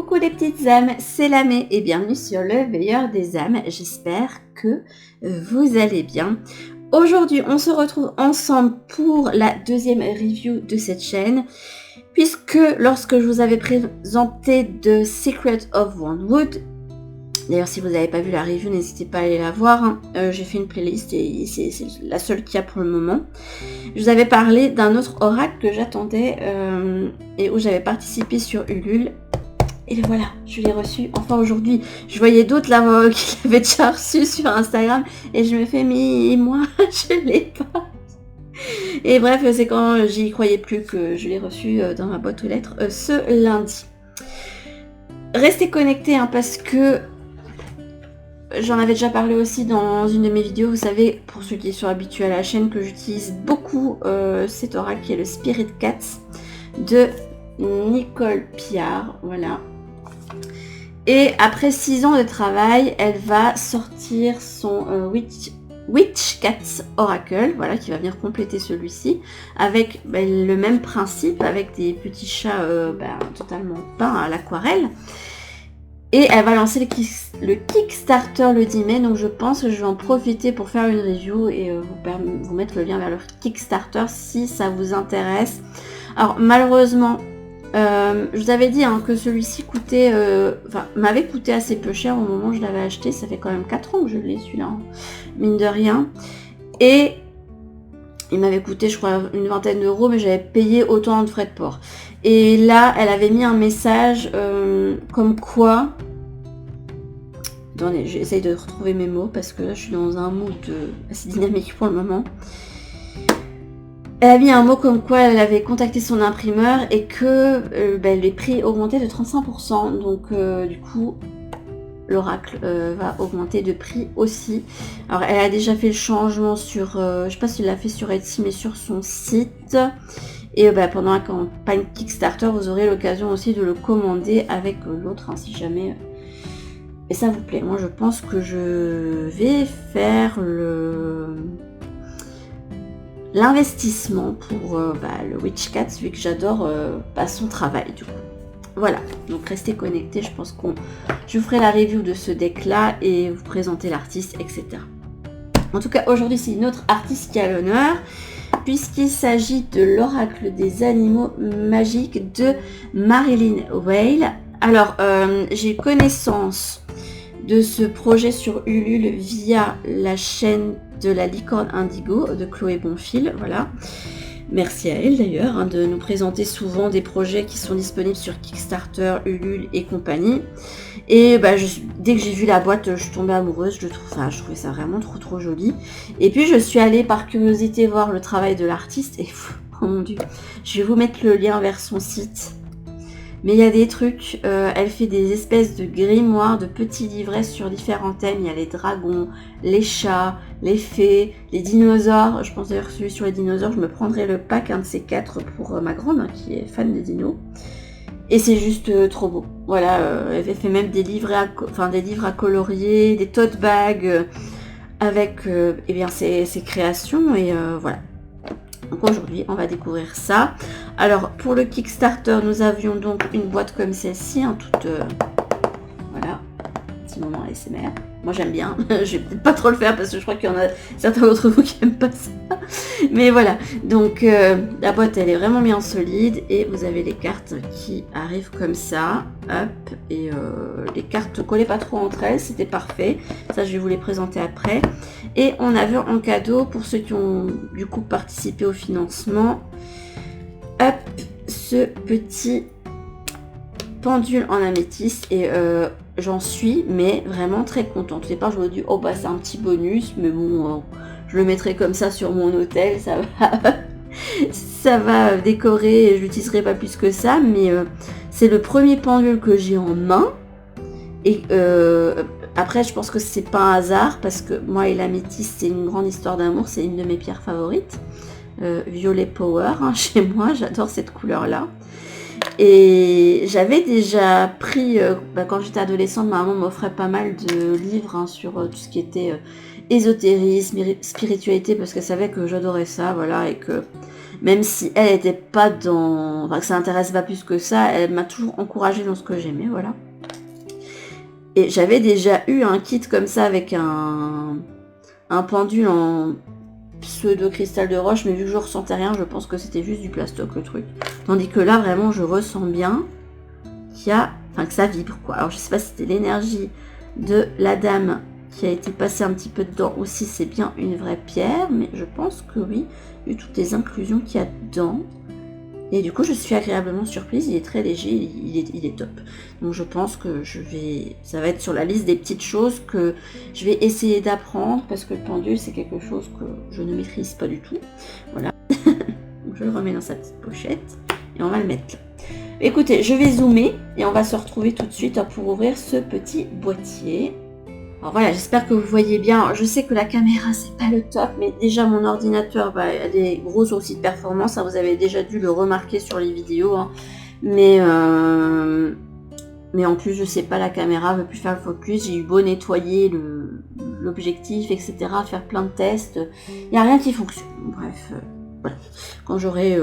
Coucou les petites âmes, c'est Lamé et bienvenue sur le meilleur des âmes. J'espère que vous allez bien. Aujourd'hui, on se retrouve ensemble pour la deuxième review de cette chaîne. Puisque lorsque je vous avais présenté The Secret of Wormwood, d'ailleurs si vous n'avez pas vu la review, n'hésitez pas à aller la voir, j'ai fait une playlist et c'est la seule qu'il y a pour le moment. Je vous avais parlé d'un autre oracle que j'attendais et où j'avais participé sur Ulule. Et voilà, je l'ai reçu enfin aujourd'hui. Je voyais d'autres là qui l'avaient déjà reçu sur Instagram et je me fais mais moi je l'ai pas. Et bref, c'est quand j'y croyais plus que je l'ai reçu dans ma boîte aux lettres ce lundi. Restez connectés parce que j'en avais déjà parlé aussi dans une de mes vidéos. Vous savez, pour ceux qui sont habitués à la chaîne, que j'utilise beaucoup cet oracle qui est le Spirit Cats de Nicole Piard. Voilà. Et après 6 ans de travail, elle va sortir son Witch Cats Oracle, voilà, qui va venir compléter celui-ci, avec le même principe, avec des petits chats totalement peints à l'aquarelle. Et elle va lancer le Kickstarter le 10 mai, donc je pense que je vais en profiter pour faire une review et vous mettre le lien vers le Kickstarter si ça vous intéresse. Alors malheureusement, je vous avais dit que celui-ci coûtait, m'avait coûté assez peu cher au moment où je l'avais acheté. Ça fait quand même 4 ans que je l'ai celui-là, mine de rien. Et il m'avait coûté, je crois, une vingtaine d'euros, mais j'avais payé autant de frais de port. Et là, elle avait mis un message comme quoi... Attendez, j'essaye de retrouver mes mots parce que là, je suis dans un mood assez dynamique pour le moment. Elle a mis un mot comme quoi elle avait contacté son imprimeur et que les prix augmentaient de 35%. Donc du coup, l'oracle va augmenter de prix aussi. Alors elle a déjà fait le changement sur, je sais pas si elle l'a fait sur Etsy, mais sur son site. Et pendant la campagne Kickstarter, vous aurez l'occasion aussi de le commander avec l'autre, si jamais... Et ça vous plaît. Moi, je pense que je vais faire l'investissement pour le Witch Cats, vu que j'adore son travail du coup. Voilà, donc restez connectés, je pense je ferai la review de ce deck là et vous présenter l'artiste, etc. En tout cas, aujourd'hui c'est une autre artiste qui a l'honneur, puisqu'il s'agit de l'oracle des animaux magiques de Marilyn Whale. Alors, j'ai connaissance de ce projet sur Ulule via la chaîne de la licorne indigo de Chloé Bonfil, voilà. Merci à elle d'ailleurs de nous présenter souvent des projets qui sont disponibles sur Kickstarter, Ulule et compagnie. Et dès que j'ai vu la boîte, je suis tombée amoureuse, je trouvais ça vraiment trop joli. Et puis je suis allée par curiosité voir le travail de l'artiste et oh mon dieu, je vais vous mettre le lien vers son site. Mais il y a des trucs, elle fait des espèces de grimoires, de petits livrets sur différents thèmes. Il y a les dragons, les chats, les fées, les dinosaures. Je pense d'ailleurs que celui sur les dinosaures, je me prendrai le pack, un de ces 4 pour ma grande, qui est fan des dinos. Et c'est juste trop beau. Voilà, elle fait même des livres à colorier, des tote bags avec ses créations et voilà. Donc aujourd'hui, on va découvrir ça. Alors, pour le Kickstarter, nous avions donc une boîte comme celle-ci, toute... voilà, petit moment ASMR. Moi, j'aime bien. Je vais peut-être pas trop le faire parce que je crois qu'il y en a certains d'entre vous qui n'aiment pas ça. Mais voilà, donc la boîte, elle est vraiment bien solide et vous avez les cartes qui arrivent comme ça. Hop, et les cartes ne collaient pas trop entre elles, c'était parfait. Ça, je vais vous les présenter après. Et on avait en cadeau, pour ceux qui ont du coup participé au financement, hop, ce petit pendule en améthyste. Et j'en suis mais vraiment très contente. Au départ, je me dis, oh c'est un petit bonus, mais bon, je le mettrai comme ça sur mon hôtel, ça va décorer et je l'utiliserai pas plus que ça. Mais c'est le premier pendule que j'ai en main. Et après, je pense que c'est pas un hasard parce que moi et l'améthyste, c'est une grande histoire d'amour, c'est une de mes pierres favorites. Violet Power, chez moi, j'adore cette couleur-là. Et j'avais déjà pris, quand j'étais adolescente, ma maman m'offrait pas mal de livres hein, sur tout ce qui était ésotérisme, spiritualité, parce qu'elle savait que j'adorais ça, voilà, et que même si elle n'était pas dans... Enfin, que ça n'intéresse pas plus que ça, elle m'a toujours encouragée dans ce que j'aimais, voilà. Et j'avais déjà eu un kit comme ça avec un pendule en pseudo cristal de roche, mais vu que je ressentais rien, je pense que c'était juste du plastoc le truc. Tandis que là, vraiment, je ressens bien qu'il y a... Enfin, que ça vibre, quoi. Alors, je sais pas si c'était l'énergie de la dame qui a été passée un petit peu dedans, ou si c'est bien une vraie pierre, mais je pense que oui, vu toutes les inclusions qu'il y a dedans. Et du coup, je suis agréablement surprise, il est très léger, il est top. Donc je pense que ça va être sur la liste des petites choses que je vais essayer d'apprendre, parce que le pendule, c'est quelque chose que je ne maîtrise pas du tout. Voilà. Donc je le remets dans sa petite pochette, et on va le mettre là. Écoutez, je vais zoomer, et on va se retrouver tout de suite pour ouvrir ce petit boîtier. Alors voilà, j'espère que vous voyez bien. Je sais que la caméra, c'est pas le top, mais déjà mon ordinateur a des gros soucis de performance. Hein, vous avez déjà dû le remarquer sur les vidéos. Hein. Mais en plus, je sais pas, la caméra veut plus faire le focus. J'ai eu beau nettoyer l'objectif, etc., faire plein de tests. Il n'y a rien qui fonctionne. Bref, voilà. Quand j'aurai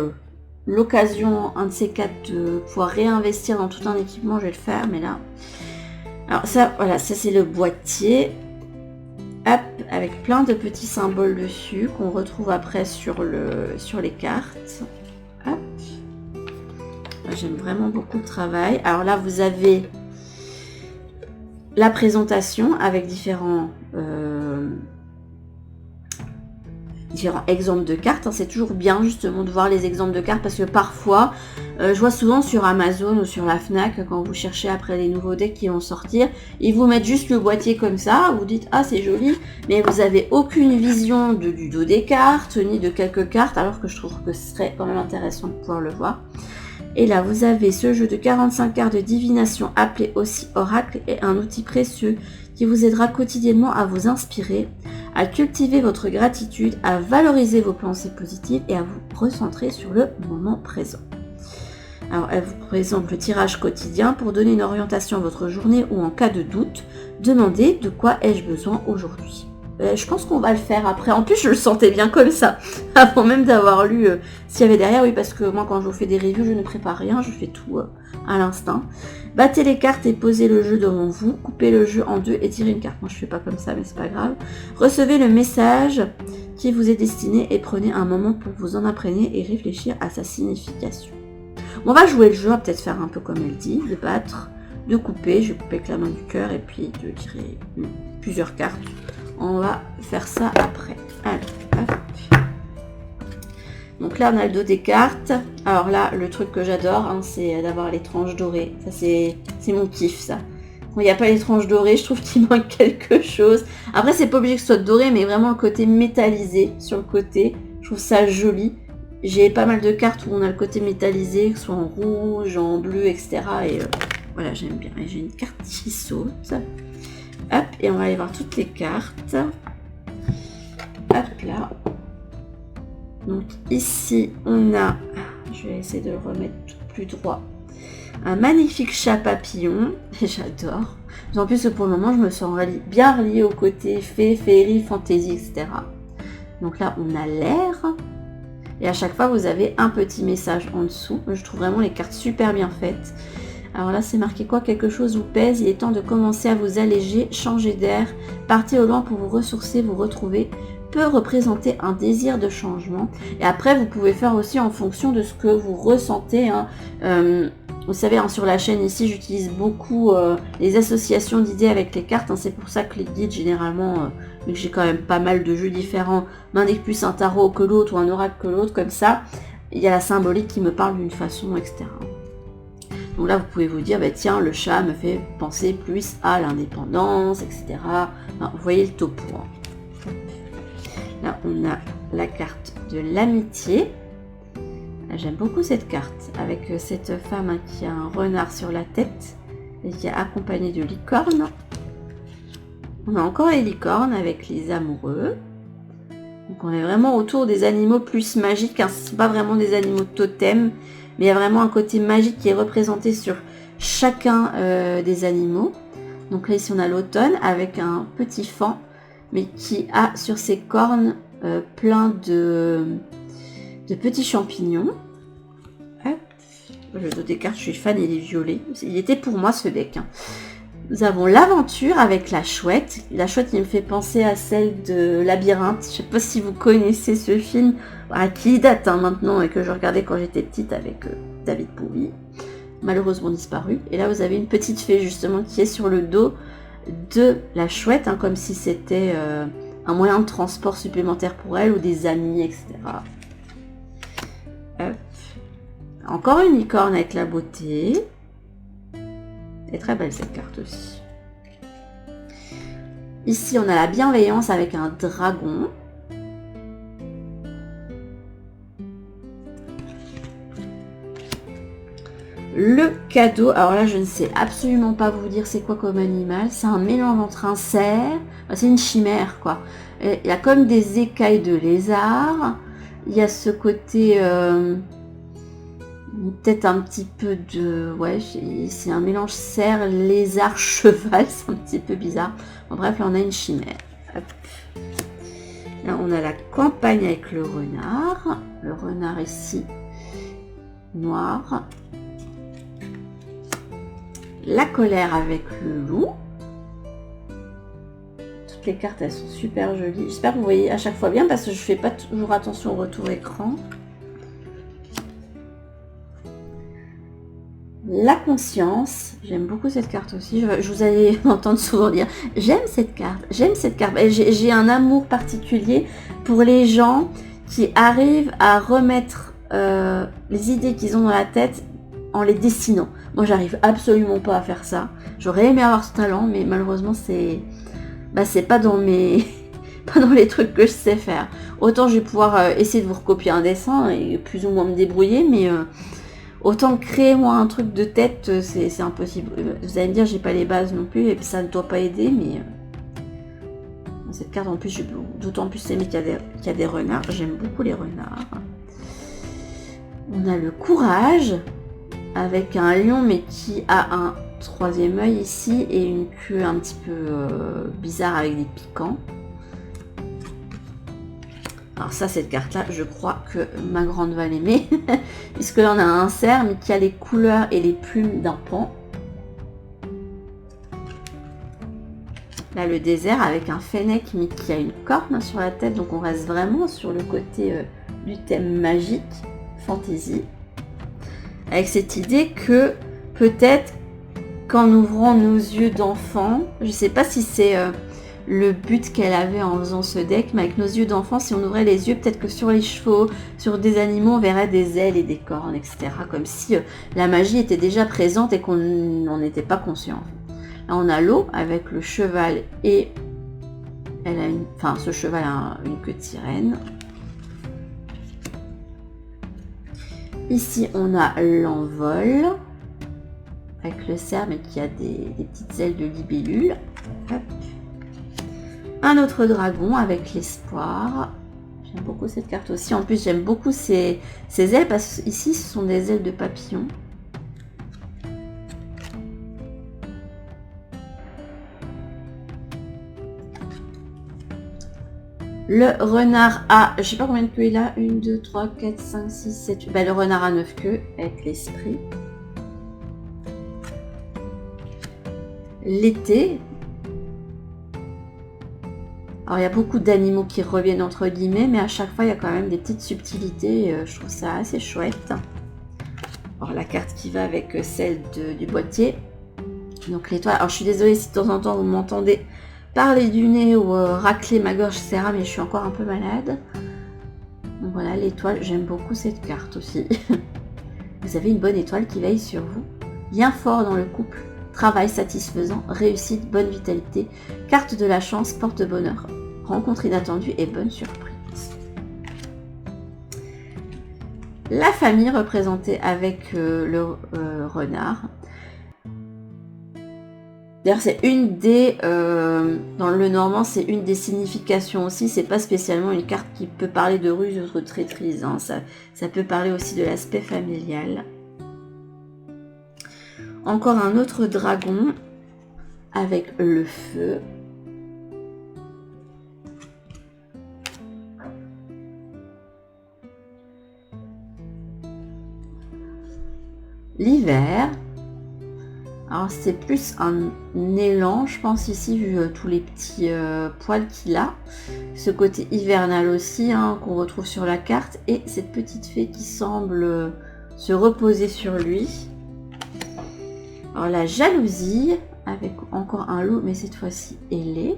l'occasion, un de ces quatre, de pouvoir réinvestir dans tout un équipement, je vais le faire. Mais là... Alors ça, voilà, ça c'est le boîtier, hop, avec plein de petits symboles dessus qu'on retrouve après sur les cartes. Hop. J'aime vraiment beaucoup le travail. Alors là, vous avez la présentation avec différents exemples de cartes. C'est toujours bien justement de voir les exemples de cartes parce que parfois, je vois souvent sur Amazon ou sur la Fnac, quand vous cherchez après les nouveaux decks qui vont sortir, ils vous mettent juste le boîtier comme ça, vous dites ah c'est joli, mais vous avez aucune vision du dos des cartes, ni de quelques cartes, alors que je trouve que ce serait quand même intéressant de pouvoir le voir. Et là vous avez ce jeu de 45 cartes de divination appelé aussi Oracle et un outil précieux qui vous aidera quotidiennement à vous inspirer, à cultiver votre gratitude, à valoriser vos pensées positives et à vous recentrer sur le moment présent. Alors, elle vous présente le tirage quotidien pour donner une orientation à votre journée ou en cas de doute, demandez de quoi ai-je besoin aujourd'hui. Je pense qu'on va le faire après. En plus, je le sentais bien comme ça, avant même d'avoir lu s'il y avait derrière. Oui, parce que moi, quand je vous fais des reviews, je ne prépare rien, je fais tout à l'instinct. Battez les cartes et posez le jeu devant vous. Coupez le jeu en deux et tirez une carte. Moi, je fais pas comme ça, mais c'est pas grave. Recevez le message qui vous est destiné et prenez un moment pour vous en imprégner et réfléchir à sa signification. On va jouer le jeu, on va peut-être faire un peu comme elle dit, de battre, de couper. Je vais couper avec la main du cœur et puis de tirer plusieurs cartes. On va faire ça après. Allez, hop. Donc là, on a le dos des cartes. Alors là, le truc que j'adore, hein, c'est d'avoir les tranches dorées. Ça, c'est mon kiff, ça. Quand il n'y a pas les tranches dorées, je trouve qu'il manque quelque chose. Après, c'est pas obligé que ce soit doré, mais vraiment le côté métallisé sur le côté. Je trouve ça joli. J'ai pas mal de cartes où on a le côté métallisé, que ce soit en rouge, en bleu, etc. Et voilà, j'aime bien. Et j'ai une carte qui saute. Hop, et on va aller voir toutes les cartes. Hop là. Donc ici, on a... Je vais essayer de le remettre tout plus droit. Un magnifique chat papillon. J'adore. En plus, pour le moment, je me sens bien reliée au côté fée, féerie, fantaisie, etc. Donc là, on a l'air. Et à chaque fois, vous avez un petit message en dessous. Je trouve vraiment les cartes super bien faites. Alors là, c'est marqué quoi? Quelque chose vous pèse. Il est temps de commencer à vous alléger, changer d'air. Partez au loin pour vous ressourcer, vous retrouver. Peut représenter un désir de changement. Et après, vous pouvez faire aussi en fonction de ce que vous ressentez. Hein. Vous savez, hein, sur la chaîne ici, j'utilise beaucoup les associations d'idées avec les cartes. Hein. C'est pour ça que les guides, généralement, vu que j'ai quand même pas mal de jeux différents, m'indiquent plus un tarot que l'autre ou un oracle que l'autre. Comme ça, il y a la symbolique qui me parle d'une façon, etc. Donc là, vous pouvez vous dire, bah, tiens, le chat me fait penser plus à l'indépendance, etc. Enfin, vous voyez le topo. Hein. Là, on a la carte de l'amitié. J'aime beaucoup cette carte, avec cette femme hein, qui a un renard sur la tête et qui est accompagnée de licornes. On a encore les licornes avec les amoureux. Donc on est vraiment autour des animaux plus magiques. Hein. Ce ne sont pas vraiment des animaux totems, Mais il y a vraiment un côté magique qui est représenté sur chacun des animaux. Donc là, ici, on a l'automne avec un petit faon, mais qui a sur ses cornes plein de petits champignons. Hop. Le dos des cartes, je suis fan, il est violet. Il était pour moi ce deck. Hein. Nous avons l'aventure avec la chouette. La chouette, il me fait penser à celle de Labyrinthe. Je ne sais pas si vous connaissez ce film, qui date maintenant et que je regardais quand j'étais petite avec David Bowie. Malheureusement disparu. Et là, vous avez une petite fée justement qui est sur le dos de la chouette, hein, comme si c'était un moyen de transport supplémentaire pour elle ou des amis, etc. Hop. Encore une licorne avec la beauté. C'est très belle cette carte aussi. Ici, on a la bienveillance avec un dragon. Le cadeau, alors là je ne sais absolument pas vous dire c'est quoi comme animal, c'est un mélange entre un cerf, c'est une chimère quoi. Il y a comme des écailles de lézard, il y a ce côté peut-être un petit peu de, ouais c'est un mélange cerf, lézard, cheval, c'est un petit peu bizarre. Bon, bref là on a une chimère. Hop. Là on a la campagne avec le renard ici noir. La colère avec le loup. Toutes les cartes, elles sont super jolies. J'espère que vous voyez à chaque fois bien parce que je fais pas toujours attention au retour écran. La conscience. J'aime beaucoup cette carte aussi. Je vous allez m'entendre souvent dire j'aime cette carte, j'aime cette carte. J'ai un amour particulier pour les gens qui arrivent à remettre les idées qu'ils ont dans la tête en les dessinant. Moi, j'arrive absolument pas à faire ça. J'aurais aimé avoir ce talent, mais malheureusement, c'est pas dans mes pas dans les trucs que je sais faire. Autant je vais pouvoir essayer de vous recopier un dessin et plus ou moins me débrouiller, mais autant créer moi un truc de tête, c'est impossible. Vous allez me dire, j'ai pas les bases non plus, et puis ça ne doit pas aider, mais cette carte en plus, j'ai d'autant plus aimé qu'il y a des renards. J'aime beaucoup les renards. On a le courage avec un lion mais qui a un troisième œil ici et une queue un petit peu bizarre avec des piquants. Alors ça, cette carte là, je crois que ma grande va l'aimer puisque là on a un cerf mais qui a les couleurs et les plumes d'un paon. Là le désert avec un fennec mais qui a une corne sur la tête, donc on reste vraiment sur le côté du thème magique, fantasy. Avec cette idée que peut-être qu'en ouvrant nos yeux d'enfant, je ne sais pas si c'est le but qu'elle avait en faisant ce deck, mais avec nos yeux d'enfant, si on ouvrait les yeux, peut-être que sur les chevaux, sur des animaux, on verrait des ailes et des cornes, etc. Comme si la magie était déjà présente et qu'on n'en était pas conscient. Là, on a l'eau avec le cheval et elle a ce cheval a une queue de sirène. Ici, on a l'envol avec le cerf, mais qui a des petites ailes de libellule. Hop. Un autre dragon avec l'espoir. J'aime beaucoup cette carte aussi. En plus, j'aime beaucoup ces ailes parce qu'ici, ce sont des ailes de papillon. Le renard a, je sais pas combien de queues il a, 1, 2, 3, 4, 5, 6, 7, 8. Le renard a 9 queues avec l'esprit. L'été. Alors il y a beaucoup d'animaux qui reviennent entre guillemets, mais à chaque fois il y a quand même des petites subtilités. Je trouve ça assez chouette. Alors la carte qui va avec celle du boîtier. Donc l'étoile. Alors je suis désolée si de temps en temps vous m'entendez parler du nez ou racler ma gorge, etc. Mais je suis encore un peu malade. Donc voilà, l'étoile, j'aime beaucoup cette carte aussi. Vous avez une bonne étoile qui veille sur vous. Lien fort dans le couple, travail satisfaisant, réussite, bonne vitalité, carte de la chance, porte bonheur, rencontre inattendue et bonne surprise. La famille représentée avec le renard. D'ailleurs, c'est une des... dans le normand, c'est une des significations aussi. C'est pas spécialement une carte qui peut parler de ruse ou de traîtrise. Hein. Ça peut parler aussi de l'aspect familial. Encore un autre dragon avec le feu. L'hiver. Alors c'est plus un élan, je pense ici, vu tous les petits poils qu'il a. Ce côté hivernal aussi, hein, qu'on retrouve sur la carte. Et cette petite fée qui semble se reposer sur lui. Alors la jalousie, avec encore un loup, mais cette fois-ci ailé.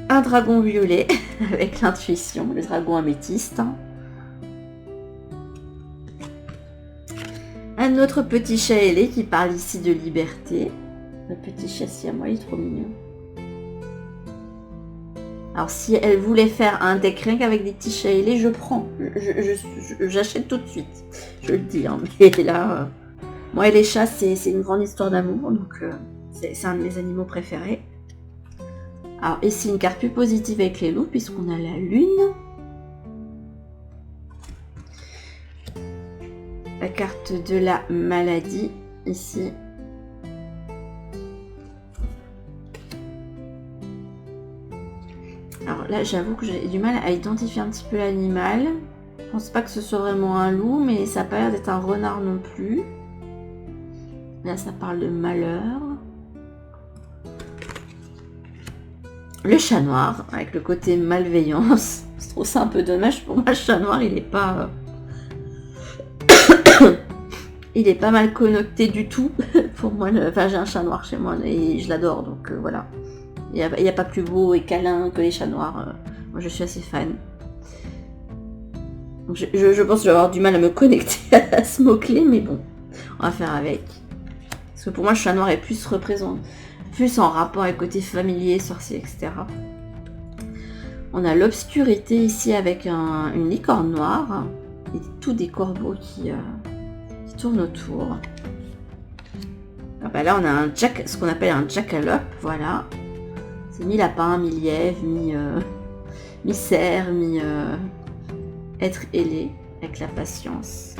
Un dragon violet, avec l'intuition, le dragon améthyste. Hein. Un autre petit chat ailé qui parle ici de liberté. Le petit chat siamois, il est trop mignon. Alors si elle voulait faire un deck rien qu'avec des petits chats ailés, je prends. J'achète tout de suite. Je le dis. Hein. Mais là, moi et les chats, c'est une grande histoire d'amour. Donc c'est un de mes animaux préférés. Alors ici, une carte plus positive avec les loups, puisqu'on a la lune. La carte de la maladie, ici. Alors là, j'avoue que j'ai du mal à identifier un petit peu l'animal. Je pense pas que ce soit vraiment un loup, mais ça n'a pas l'air d'être un renard non plus. Là, ça parle de malheur. Le chat noir, avec le côté malveillance. Je trouve ça un peu dommage. Pour moi, le chat noir, il est pas... il est pas mal connecté du tout. Pour moi, enfin, j'ai un chat noir chez moi et je l'adore, donc voilà. Il n'y a pas plus beau et câlin que les chats noirs. Moi, je suis assez fan. Donc, je pense que je vais avoir du mal à me connecter à ce mot-clé, mais bon, on va faire avec. Parce que pour moi, le chat noir est plus plus en rapport avec le côté familier, sorcier, etc. On a l'obscurité ici avec une licorne noire et tous des corbeaux qui tournent autour. Ah bah là, on a ce qu'on appelle un jackalope, voilà. C'est mi-lapin, mi-lièvre, mi-cerf, être ailé avec la patience.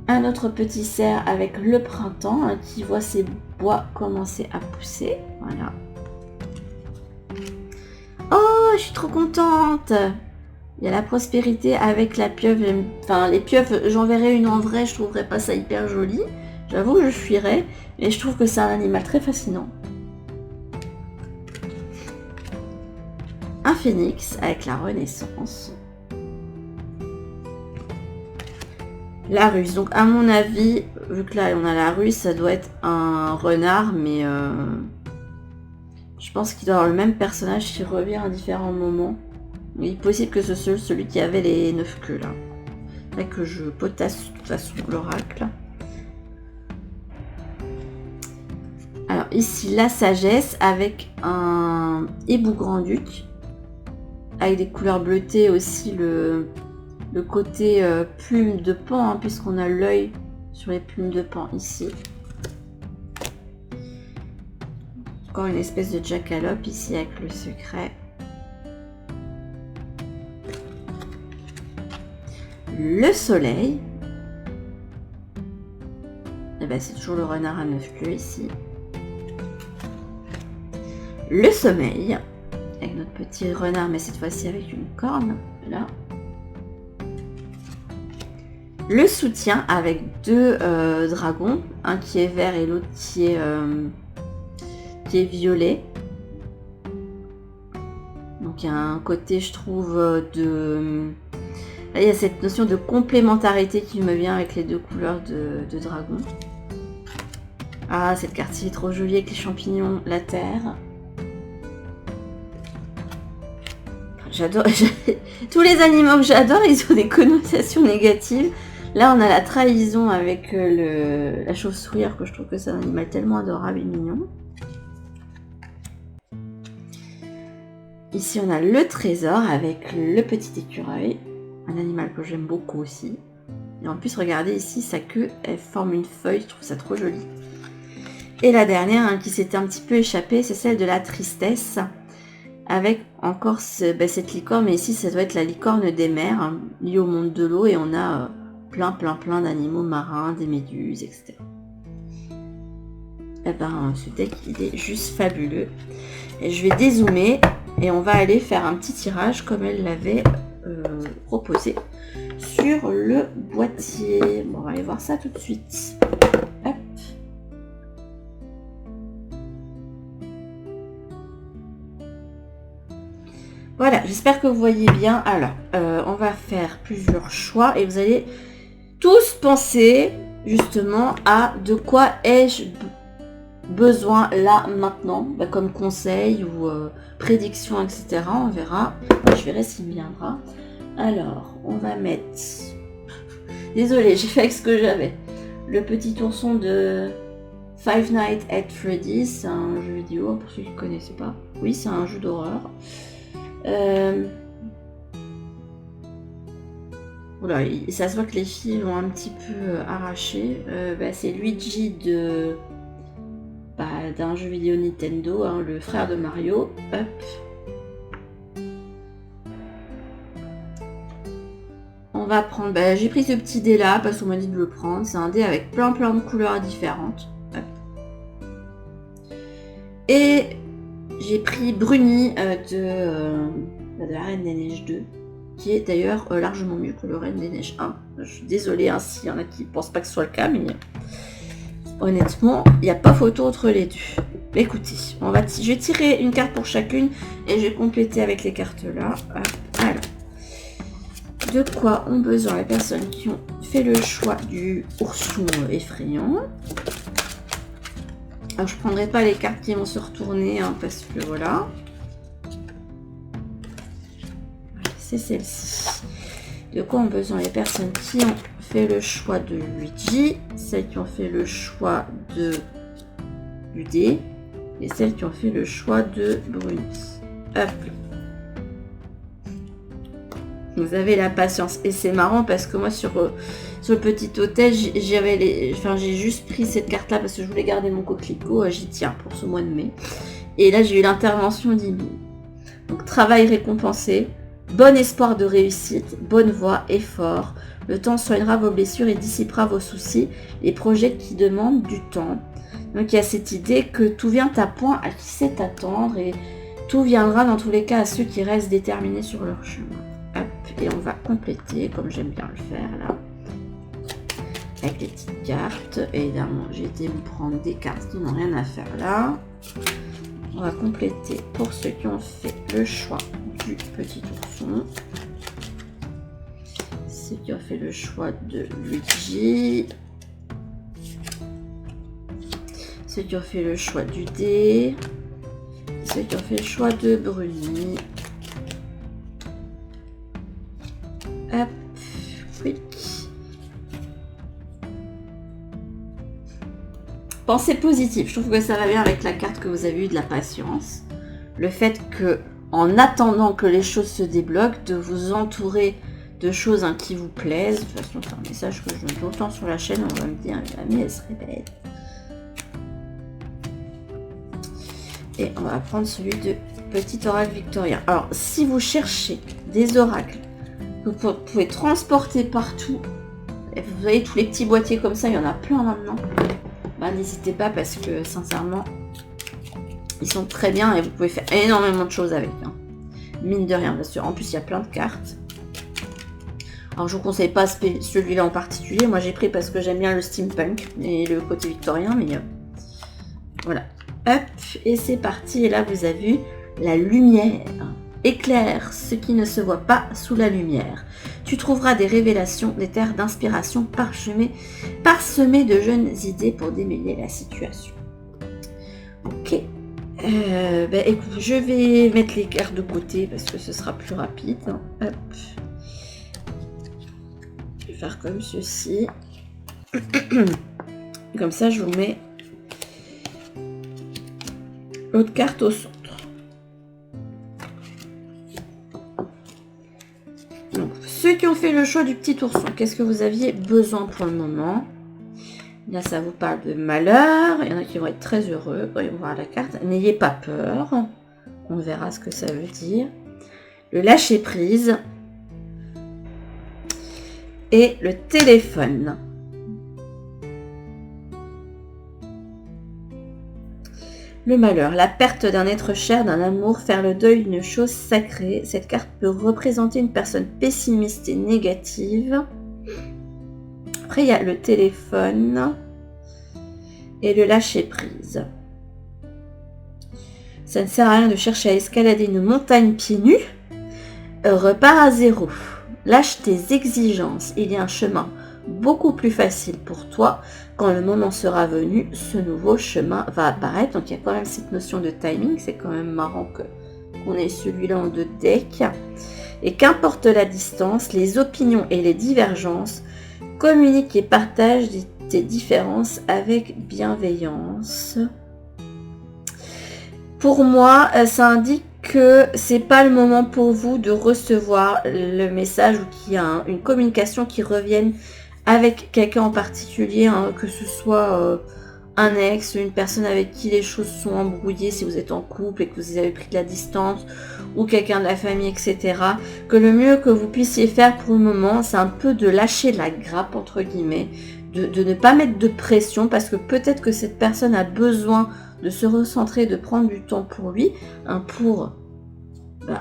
Un autre petit cerf avec le printemps hein, qui voit ses bois commencer à pousser. Voilà. Oh, je suis trop contente! Il y a la prospérité avec la pieuvre. Enfin, les pieuvres, j'en verrai une en vrai, je trouverais pas ça hyper joli. J'avoue que je fuirais, mais je trouve que c'est un animal très fascinant. Un phénix avec la renaissance. La ruse. Donc à mon avis, vu que là on a la ruse, ça doit être un renard, mais je pense qu'il doit avoir le même personnage qui revient à différents moments. Il est possible que ce soit celui qui avait les 9 queues là. Là que je potasse de toute façon l'oracle. Alors ici la sagesse avec un hibou grand-duc. Avec des couleurs bleutées aussi le côté plume de pan, hein, puisqu'on a l'œil sur les plumes de pan ici. Encore une espèce de jackalope ici avec le secret. Le soleil. Et ben, c'est toujours le renard à 9 queues ici. Le sommeil. Avec notre petit renard, mais cette fois-ci avec une corne. Là. Le soutien avec deux dragons. Un qui est vert et l'autre qui est violet. Donc il y a un côté, je trouve, de... Là, il y a cette notion de complémentarité qui me vient avec les deux couleurs de dragon. Ah, cette carte est trop jolie avec les champignons, la terre. J'adore. Tous les animaux que j'adore, ils ont des connotations négatives. Là, on a la trahison avec la chauve-souris, que je trouve que c'est un animal tellement adorable et mignon. Ici, on a le trésor avec le petit écureuil. Un animal que j'aime beaucoup aussi. Et en plus, regardez ici, sa queue, elle forme une feuille. Je trouve ça trop joli. Et la dernière, hein, qui s'était un petit peu échappée, c'est celle de la tristesse. Avec encore cette licorne. Mais ici, ça doit être la licorne des mers, hein, liée au monde de l'eau. Et on a plein d'animaux marins, des méduses, etc. Et ben, ce deck, il est juste fabuleux. Et je vais dézoomer. Et on va aller faire un petit tirage comme elle l'avait proposé sur le boîtier. Bon, on va aller voir ça tout de suite. Hop. Voilà, j'espère que vous voyez bien. Alors, on va faire plusieurs choix et vous allez tous penser justement à de quoi ai-je besoin là maintenant, comme conseil ou prédiction, etc. On verra. Je verrai s'il viendra. Alors, on va mettre... Désolée, j'ai fait avec ce que j'avais. Le petit ourson de Five Nights at Freddy's. C'est un jeu vidéo, pour ceux qui ne connaissent pas. Oui, c'est un jeu d'horreur. Voilà, ça se voit que les filles l'ont un petit peu arraché. C'est Luigi de... d'un jeu vidéo Nintendo, hein, le frère de Mario. Hop. On va prendre... j'ai pris ce petit dé là parce qu'on m'a dit de le prendre. C'est un dé avec plein de couleurs différentes. Hop. Et j'ai pris Bruni de la Reine des Neiges 2. Qui est d'ailleurs largement mieux que le Reine des Neiges 1. Je suis désolée hein, s'il y en a qui ne pensent pas que ce soit le cas, mais... honnêtement, il n'y a pas photo entre les deux. Écoutez, je vais tirer une carte pour chacune et je vais compléter avec les cartes là. Alors, de quoi ont besoin les personnes qui ont fait le choix du ourson effrayant. Alors, je ne prendrai pas les cartes qui vont se retourner hein, parce que voilà. C'est celle-ci. De quoi ont besoin les personnes qui ont fait le choix de Luigi, celles qui ont fait le choix du dé et celles qui ont fait le choix de Bruni. Hop. Vous avez la patience et c'est marrant parce que moi sur le petit hôtel j'ai juste pris cette carte là parce que je voulais garder mon coquelicot, j'y tiens pour ce mois de mai et là j'ai eu l'intervention d'Ibi. Donc travail récompensé, bon espoir de réussite, bonne voie, effort. Le temps soignera vos blessures et dissipera vos soucis, les projets qui demandent du temps. Donc il y a cette idée que tout vient à point à qui sait attendre et tout viendra dans tous les cas à ceux qui restent déterminés sur leur chemin. Hop, et on va compléter comme j'aime bien le faire là. Avec les petites cartes. Et évidemment, j'ai été me prendre des cartes qui n'ont rien à faire là. On va compléter pour ceux qui ont fait le choix du petit ourson. Ceux qui ont fait le choix de Luigi. Ceux qui ont fait le choix du dé. Ceux qui ont fait le choix de Bruni. Hop, quick. Pensée positive. Je trouve que ça va bien avec la carte que vous avez eue de la patience. Le fait que, en attendant que les choses se débloquent, de vous entourer de choses qui vous plaisent. De toute façon, c'est un message que je donne autant sur la chaîne. On va me dire, mais elle serait belle. Et on va prendre celui de Petit Oracle Victorien. Alors, si vous cherchez des oracles que vous pouvez transporter partout, vous voyez tous les petits boîtiers comme ça, il y en a plein maintenant. N'hésitez pas parce que sincèrement, ils sont très bien et vous pouvez faire énormément de choses avec. Hein. Mine de rien, bien sûr. En plus, il y a plein de cartes. Alors, je vous conseille pas celui-là en particulier. Moi, j'ai pris parce que j'aime bien le steampunk et le côté victorien, mais voilà. Hop, et c'est parti. Et là, vous avez vu la lumière. Éclaire ce qui ne se voit pas sous la lumière. Tu trouveras des révélations, des terres d'inspiration parsemées de jeunes idées pour démêler la situation. Ok. Écoute, je vais mettre les cartes de côté parce que ce sera plus rapide. Hop. Je vais faire comme ceci. Comme ça, je vous mets l'autre carte au centre. Donc, ceux qui ont fait le choix du petit ourson, qu'est-ce que vous aviez besoin pour le moment? Là, ça vous parle de malheur. Il y en a qui vont être très heureux. Voyons voir la carte. N'ayez pas peur. On verra ce que ça veut dire. Le lâcher prise. Et le téléphone. Le malheur, la perte d'un être cher, d'un amour, faire le deuil d'une chose sacrée. Cette carte peut représenter une personne pessimiste et négative. Après, il y a le téléphone et le lâcher prise. Ça ne sert à rien de chercher à escalader une montagne pieds nus. Repars à zéro. Lâche tes exigences. Il y a un chemin beaucoup plus facile pour toi. Quand le moment sera venu, ce nouveau chemin va apparaître. Donc il y a quand même cette notion de timing. C'est quand même marrant qu'on ait celui-là en 2 decks. Et qu'importe la distance, les opinions et les divergences, communique et partage tes différences avec bienveillance. Pour moi, ça indique que c'est pas le moment pour vous de recevoir le message ou qu'il y a une communication qui revienne avec quelqu'un en particulier, hein, que ce soit un ex, une personne avec qui les choses sont embrouillées, si vous êtes en couple et que vous avez pris de la distance, ou quelqu'un de la famille, etc. Que le mieux que vous puissiez faire pour le moment, c'est un peu de lâcher la grappe, entre guillemets, de ne pas mettre de pression, parce que peut-être que cette personne a besoin de se recentrer, de prendre du temps pour lui, hein, pour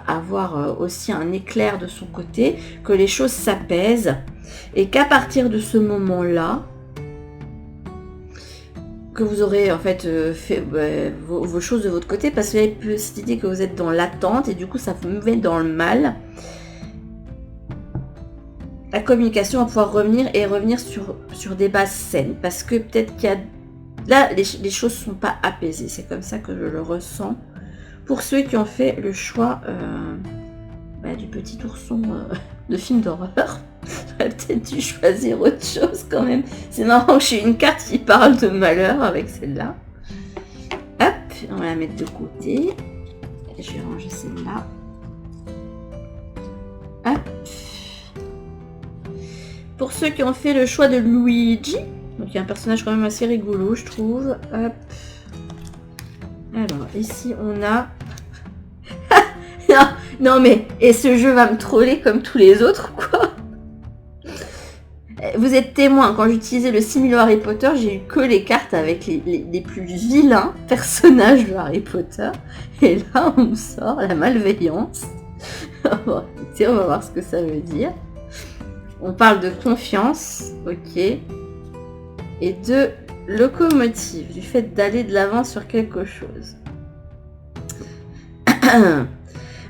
avoir aussi un éclair de son côté, que les choses s'apaisent, et qu'à partir de ce moment-là, que vous aurez en fait fait vos choses de votre côté, parce qu'il y a cette idée que vous êtes dans l'attente et du coup ça vous met dans le mal. La communication va pouvoir revenir sur des bases saines, parce que peut-être qu'il y a là les choses sont pas apaisées, c'est comme ça que je le ressens. Pour ceux qui ont fait le choix du petit ourson de film d'horreur, j'aurais peut-être dû choisir autre chose quand même. C'est marrant que j'ai une carte qui parle de malheur avec celle-là. Hop, on va la mettre de côté. Je vais ranger celle-là. Hop. Pour ceux qui ont fait le choix de Luigi, donc il y a un personnage quand même assez rigolo, je trouve. Hop. Alors, ici, on a... non, mais... Et ce jeu va me troller comme tous les autres, quoi. Vous êtes témoin, quand j'utilisais le similo Harry Potter, j'ai eu que les cartes avec les plus vilains personnages de Harry Potter. Et là, on me sort la malveillance. Bon, écoutez, on va voir ce que ça veut dire. On parle de confiance, ok. Et de locomotive, du fait d'aller de l'avant sur quelque chose.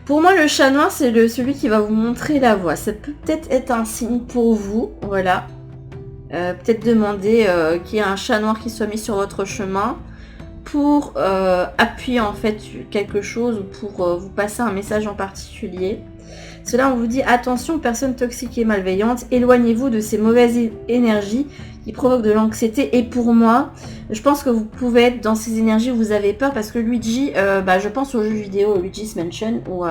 Pour moi, le chat noir, c'est celui qui va vous montrer la voie. Ça peut peut-être être un signe pour vous, voilà. Peut-être demander qu'il y ait un chat noir qui soit mis sur votre chemin pour appuyer en fait quelque chose ou pour vous passer un message en particulier. Cela, on vous dit attention, personnes toxiques et malveillantes, éloignez-vous de ces mauvaises énergies qui provoquent de l'anxiété. Et pour moi, je pense que vous pouvez être dans ces énergies où vous avez peur, parce que Luigi, je pense au jeu vidéo Luigi's Mansion où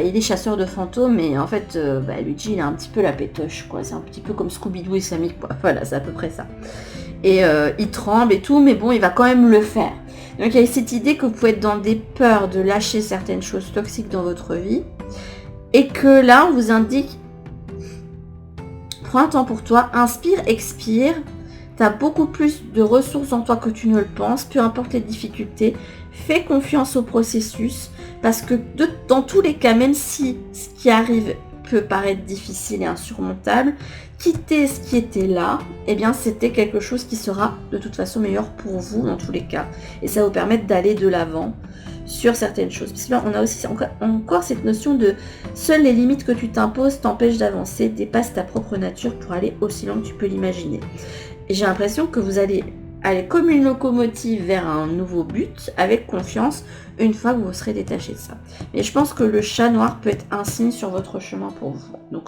il est chasseur de fantômes, et en fait Luigi il a un petit peu la pétoche, quoi. C'est un petit peu comme Scooby-Doo et Sammy, quoi. Voilà, c'est à peu près ça. Et il tremble et tout, mais bon, il va quand même le faire. Donc il y a cette idée que vous pouvez être dans des peurs de lâcher certaines choses toxiques dans votre vie, et que là on vous indique: prends un temps pour toi, inspire, expire, tu as beaucoup plus de ressources en toi que tu ne le penses, peu importe les difficultés, fais confiance au processus, parce que dans tous les cas, même si ce qui arrive peut paraître difficile et insurmontable, quitter ce qui était là, eh bien c'était quelque chose qui sera de toute façon meilleur pour vous dans tous les cas, et ça va vous permettre d'aller de l'avant sur certaines choses. Parce que là, on a aussi encore cette notion de seules les limites que tu t'imposes t'empêchent d'avancer, dépasse ta propre nature pour aller aussi loin que tu peux l'imaginer. Et j'ai l'impression que vous allez aller comme une locomotive vers un nouveau but, avec confiance, une fois que vous serez détaché de ça. Et je pense que le chat noir peut être un signe sur votre chemin pour vous. Donc,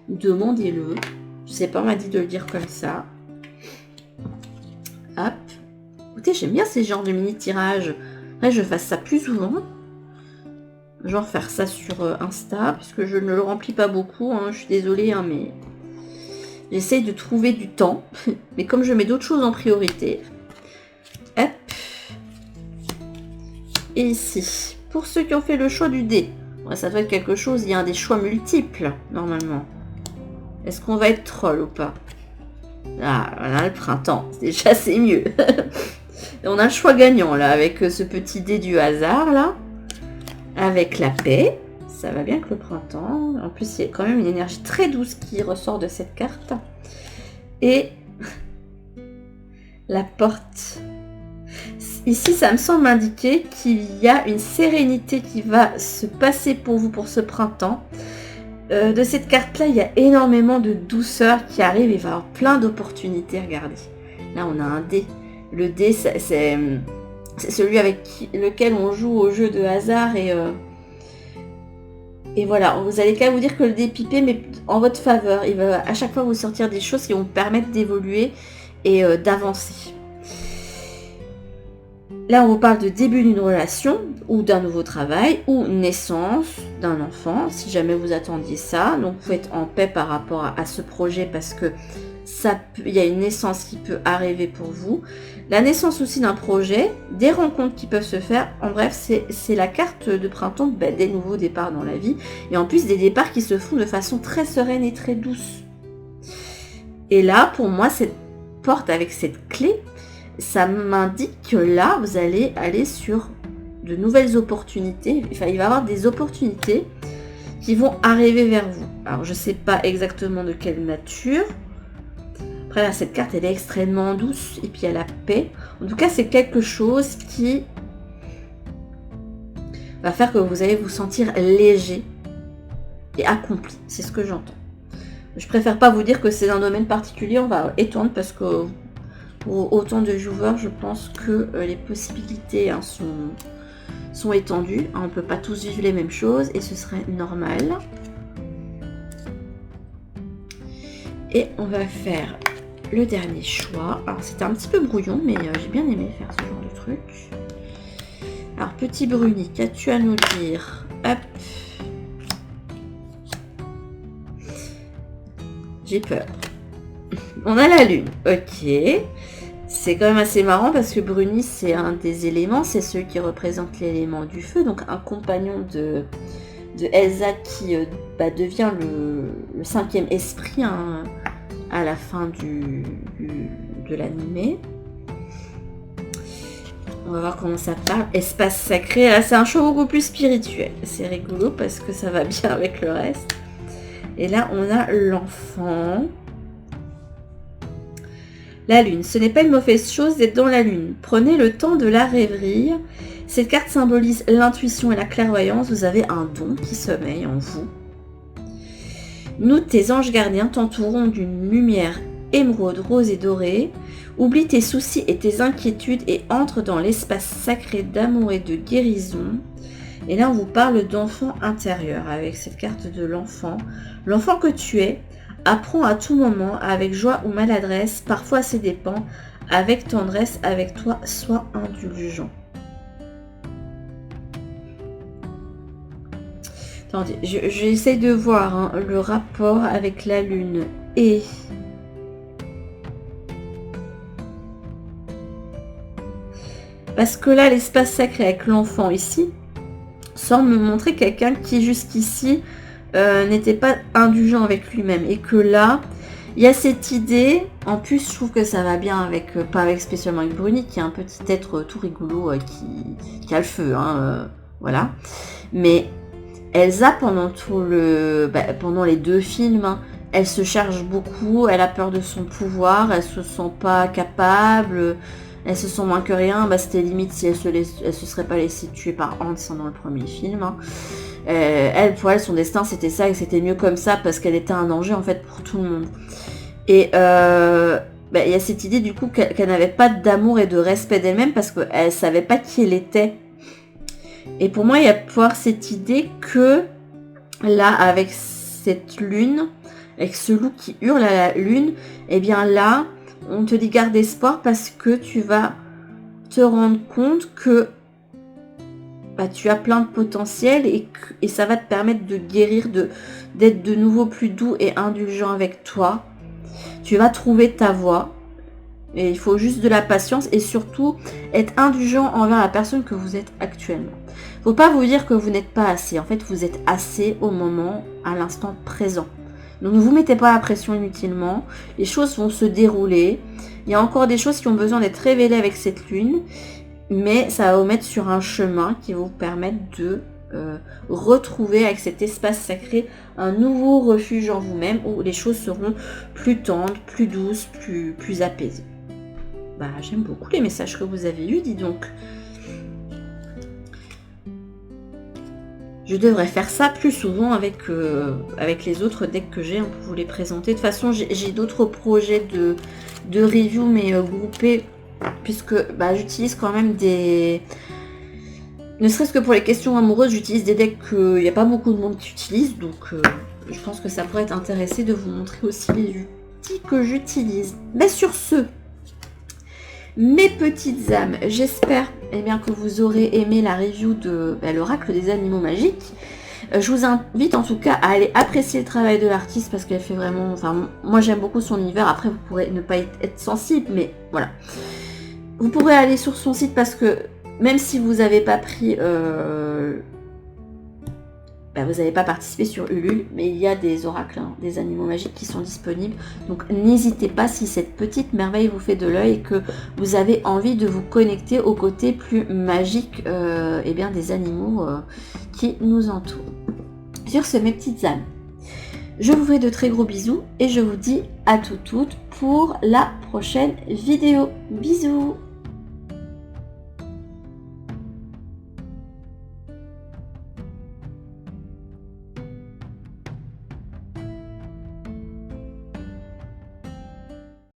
demandez-le. Je sais pas, on m'a dit de le dire comme ça. Hop. Écoutez, j'aime bien ces genres de mini-tirages. Je fasse ça plus souvent. Je vais en faire ça sur Insta, puisque je ne le remplis pas beaucoup, hein, je suis désolée, hein, mais j'essaye de trouver du temps. Mais comme je mets d'autres choses en priorité, hop. Et ici, pour ceux qui ont fait le choix du dé, ouais, ça doit être quelque chose, il y a des choix multiples, normalement. Est-ce qu'on va être troll ou pas? Ah, voilà, le printemps, déjà c'est mieux. Et on a le choix gagnant, là, avec ce petit dé du hasard, là. Avec la paix, ça va bien avec le printemps. En plus, il y a quand même une énergie très douce qui ressort de cette carte. Et la porte. Ici, ça me semble indiquer qu'il y a une sérénité qui va se passer pour vous pour ce printemps. De cette carte-là, il y a énormément de douceur qui arrive. Il va y avoir plein d'opportunités. Regardez. Là, on a un dé. Le dé, c'est celui avec lequel on joue au jeu de hasard. Et voilà, vous allez quand même vous dire que le dé est pipé, mais en votre faveur. Il va à chaque fois vous sortir des choses qui vont vous permettre d'évoluer et d'avancer. Là, on vous parle de début d'une relation ou d'un nouveau travail ou naissance d'un enfant, si jamais vous attendiez ça. Donc, vous êtes en paix par rapport à ce projet parce que il y a une naissance qui peut arriver pour vous. La naissance aussi d'un projet, des rencontres qui peuvent se faire. En bref, c'est la carte de printemps des nouveaux départs dans la vie. Et en plus, des départs qui se font de façon très sereine et très douce. Et là, pour moi, cette porte avec cette clé, ça m'indique que là, vous allez aller sur de nouvelles opportunités. Enfin, il va y avoir des opportunités qui vont arriver vers vous. Alors, je ne sais pas exactement de quelle nature. Après, là, cette carte, elle est extrêmement douce. Et puis, il y a la paix. En tout cas, c'est quelque chose qui va faire que vous allez vous sentir léger et accompli. C'est ce que j'entends. Je préfère pas vous dire que c'est un domaine particulier. On va étendre parce que pour autant de viewers, je pense que les possibilités sont étendues. On ne peut pas tous vivre les mêmes choses et ce serait normal. Et on va faire le dernier choix. Alors c'était un petit peu brouillon, mais j'ai bien aimé faire ce genre de truc. Alors petit Bruni, qu'as-tu à nous dire? Hop. J'ai peur. On a la lune, ok. C'est quand même assez marrant parce que Bruni, c'est un des éléments, c'est celui qui représente l'élément du feu, donc un compagnon de Elsa qui devient le cinquième esprit hein, à la fin de l'animé. On va voir comment ça parle. Espace sacré, là c'est un choix beaucoup plus spirituel. C'est rigolo parce que ça va bien avec le reste. Et là on a l'enfant. La lune, ce n'est pas une mauvaise chose d'être dans la lune. Prenez le temps de la rêverie. Cette carte symbolise l'intuition et la clairvoyance. Vous avez un don qui sommeille en vous. Nous, tes anges gardiens, t'entourons d'une lumière émeraude, rose et dorée. Oublie tes soucis et tes inquiétudes et entre dans l'espace sacré d'amour et de guérison. Et là, on vous parle d'enfant intérieur avec cette carte de l'enfant. L'enfant que tu es. Apprends à tout moment, avec joie ou maladresse, parfois c'est dépend, avec tendresse, avec toi, sois indulgent. Attendez, j'essaie de voir hein, le rapport avec la lune et... Parce que là, l'espace sacré avec l'enfant ici, semble me montrer quelqu'un qui jusqu'ici... n'était pas indulgent avec lui-même et que là il y a cette idée en plus je trouve que ça va bien avec pas avec spécialement avec Bruni qui est un petit être tout rigolo qui a le feu hein, voilà mais Elsa pendant pendant les deux films hein, elle se charge beaucoup, elle a peur de son pouvoir, elle se sent pas capable, elle se sent moins que rien, c'était limite si elle se serait pas laissée tuer par Hans dans le premier film hein. Pour elle, son destin c'était ça et c'était mieux comme ça parce qu'elle était un danger en fait pour tout le monde. Et il y a cette idée du coup qu'elle n'avait pas d'amour et de respect d'elle-même parce qu'elle savait pas qui elle était. Et pour moi, il y a pouvoir cette idée que là, avec cette lune, avec ce loup qui hurle à la lune, et bien là, on te dit garde espoir parce que tu vas te rendre compte que bah, tu as plein de potentiel et ça va te permettre de guérir, d'être de nouveau plus doux et indulgent avec toi. Tu vas trouver ta voie. Et il faut juste de la patience et surtout être indulgent envers la personne que vous êtes actuellement. Faut pas vous dire que vous n'êtes pas assez. En fait, vous êtes assez au moment, à l'instant présent. Donc ne vous mettez pas la pression inutilement. Les choses vont se dérouler. Il y a encore des choses qui ont besoin d'être révélées avec cette lune. Mais ça va vous mettre sur un chemin qui va vous permettre de retrouver avec cet espace sacré un nouveau refuge en vous-même où les choses seront plus tendres, plus douces, plus apaisées. Bah, j'aime beaucoup les messages que vous avez eus, dis donc. Je devrais faire ça plus souvent avec les autres decks que j'ai pour vous les présenter. De toute façon, j'ai d'autres projets de review, mais groupés, puisque bah, j'utilise quand même des... Ne serait-ce que pour les questions amoureuses, j'utilise des decks qu'il n'y a pas beaucoup de monde qui utilise, donc je pense que ça pourrait être intéressant de vous montrer aussi les outils que j'utilise. Mais sur ce, mes petites âmes, j'espère bien que vous aurez aimé la review de l'oracle des animaux magiques. Je vous invite en tout cas à aller apprécier le travail de l'artiste parce qu'elle fait vraiment... Enfin, moi j'aime beaucoup son univers. Après, vous pourrez ne pas être sensible, mais voilà. Vous pourrez aller sur son site parce que même si vous n'avez pas pris... vous n'avez pas participé sur Ulule, mais il y a des oracles, des animaux magiques qui sont disponibles. Donc n'hésitez pas si cette petite merveille vous fait de l'œil et que vous avez envie de vous connecter au côté plus magique des animaux qui nous entourent. Sur ce, mes petites âmes, je vous fais de très gros bisous et je vous dis à toutes pour la prochaine vidéo. Bisous!